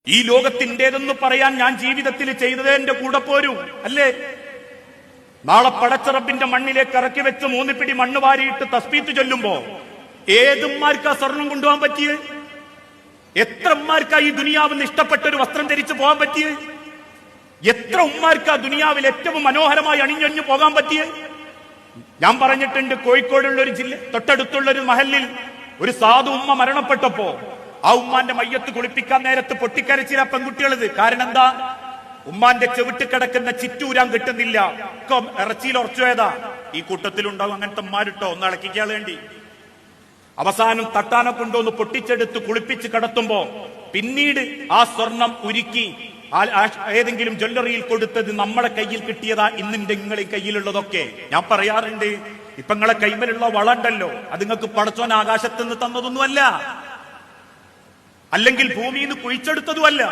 ഈ ലോകത്തിൻ്റെതെന്ന് പറയാൻ ഞാൻ ജീവിതത്തിൽ ചെയ്തതേ എന്റെ കൂടെ പോരൂ, അല്ലേ? നാളെ പടച്ച റബ്ബിന്റെ മണ്ണിലേക്ക് ഇറക്കി വെച്ച് 3 പിടി മണ്ണ് വാരിയിട്ട് തസ്ബീത്ത് ചൊല്ലുമ്പോ ഏതുമ്മാർക്കാ സ്വർണം കൊണ്ടുപോകാൻ പറ്റിയത്? എത്ര ഉമ്മാർക്കാ ഈ ദുനിയാവിന് ഇഷ്ടപ്പെട്ട ഒരു വസ്ത്രം ധരിച്ചു പോകാൻ പറ്റിയത്? എത്ര ഉമ്മാർക്കാ ദുനിയാവിൽ ഏറ്റവും മനോഹരമായി അണിഞ്ഞൊഞ്ഞു പോകാൻ പറ്റിയത്? ഞാൻ പറഞ്ഞിട്ടുണ്ട്, കോഴിക്കോടുള്ള ഒരു ജില്ല തൊട്ടടുത്തുള്ള ഒരു മഹലിൽ ഒരു സാധു ഉമ്മ മരണപ്പെട്ടപ്പോ ആ ഉമ്മാന്റെ മയ്യത്ത് കുളിപ്പിക്കാൻ നേരത്ത് പൊട്ടിക്കരച്ചില്ല പെൺകുട്ടികളത്. കാരണം എന്താ? ഉമ്മാന്റെ ചെവിട്ട് കിടക്കുന്ന ചിറ്റൂരാൻ കിട്ടുന്നില്ല, ഇറച്ചിയിൽ ഉറച്ചുപോയതാ. ഈ കൂട്ടത്തിലുണ്ടാവും അങ്ങനത്തെ ഉമ്മാരിട്ടോ, ഒന്ന് ഇളക്കിക്കാൻ വേണ്ടി. അവസാനം തട്ടാനെ കൊണ്ടൊന്ന് പൊട്ടിച്ചെടുത്ത് കുളിപ്പിച്ച് കിടത്തുമ്പോ പിന്നീട് ആ സ്വർണം ഉരുക്കി ഏതെങ്കിലും ജ്വല്ലറിയിൽ കൊടുത്തത് നമ്മളെ കയ്യിൽ കിട്ടിയതാ. ഇന്നിന്റെ നിങ്ങളെ കയ്യിലുള്ളതൊക്കെ ഞാൻ പറയാറുണ്ട്, ഇപ്പൊ നിങ്ങളെ കൈമലുള്ള വളണ്ടല്ലോ, അത് നിങ്ങൾക്ക് പടച്ചോൻ ആകാശത്ത് നിന്ന് തന്നതൊന്നുമല്ല, അല്ലെങ്കിൽ ഭൂമിയിൽ നിന്ന് കുഴിച്ചെടുത്തതുമല്ല.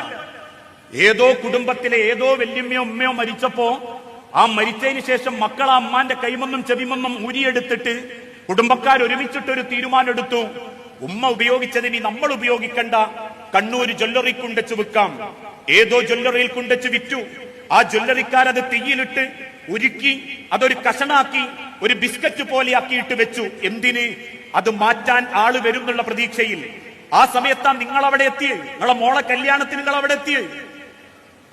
ഏതോ കുടുംബത്തിലെ ഏതോ വല്യമ്മയോ ഉമ്മയോ മരിച്ചപ്പോ ആ മരിച്ചതിന് ശേഷം മക്കൾ ആ അമ്മാന്റെ കൈമൊന്നും ചെവിമൊന്നും ഊരിയെടുത്തിട്ട് കുടുംബക്കാർ ഒരുമിച്ചിട്ടൊരു തീരുമാനം എടുത്തു, ഉമ്മ ഉപയോഗിച്ചതിന് നമ്മൾ ഉപയോഗിക്കണ്ട, കണ്ണൂർ ജ്വല്ലറി കൊണ്ടുവച്ച് വിൽക്കാം. ഏതോ ജ്വല്ലറിയിൽ കൊണ്ടുവച്ച് വിറ്റു. ആ ജ്വല്ലറിക്കാരത് തീയിലിട്ട് ഉരുക്കി അതൊരു കഷണാക്കി ഒരു ബിസ്ക്കറ്റ് പോലെ ആക്കിയിട്ട് വെച്ചു. എന്തിന്? അത് മാറ്റാൻ ആള് വരും എന്നുള്ള പ്രതീക്ഷയിൽ. ആ സമയത്താ നിങ്ങൾ അവിടെ എത്തിയത്, നിങ്ങളെ മോളെ കല്യാണത്തിന് നിങ്ങൾ അവിടെ എത്തിയത്.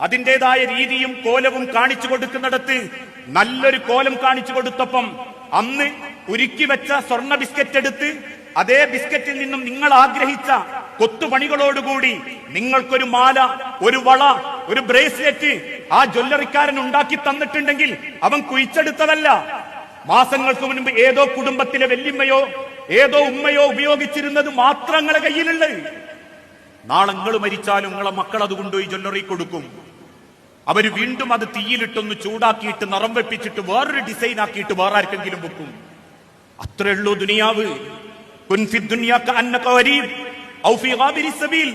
അതിൻ്റെതായ രീതിയും കോലവും കാണിച്ചു കൊടുക്കുന്നിടത്ത് നല്ലൊരു കോലം കാണിച്ചു കൊടുത്തപ്പം അന്ന് ഉരുക്കി വെച്ച സ്വർണ്ണ ബിസ്ക്കറ്റ് എടുത്ത് അതേ ബിസ്ക്കറ്റിൽ നിന്നും നിങ്ങൾ ആഗ്രഹിച്ച കൊത്തുപണികളോടുകൂടി നിങ്ങൾക്കൊരു മാല, ഒരു വള, ഒരു ബ്രേസ്ലെറ്റ് ആ ജ്വല്ലറിക്കാരൻ ഉണ്ടാക്കി തന്നിട്ടുണ്ടെങ്കിൽ അവൻ കുഴിച്ചെടുത്തതല്ല. മാസങ്ങൾക്ക് മുൻപ് ഏതോ കുടുംബത്തിലെ വല്യമ്മയോ ഏതോ ഉമ്മയോ ഉപയോഗിച്ചിരുന്നത് മാത്രങ്ങളെ കയ്യിലുള്ളത്. നാളെ നിങ്ങൾ മരിച്ചാലും നിങ്ങളെ മക്കൾ അത് കൊണ്ടുപോയി ജ്വല്ലറി കൊടുക്കും. അവര് വീണ്ടും അത് തീയിലിട്ടൊന്ന് ചൂടാക്കിയിട്ട് നിറം വെപ്പിച്ചിട്ട് വേറൊരു ഡിസൈൻ ആക്കിയിട്ട് വേറെ ആർക്കെങ്കിലും വെക്കും. അത്രേ ഉള്ളൂ ദുനിയാവ്. കുൻ ഫി ദുനിയാ കഅന്നക ഗരീബ് ഔ ഫി ഗാബിരി സബീൽ.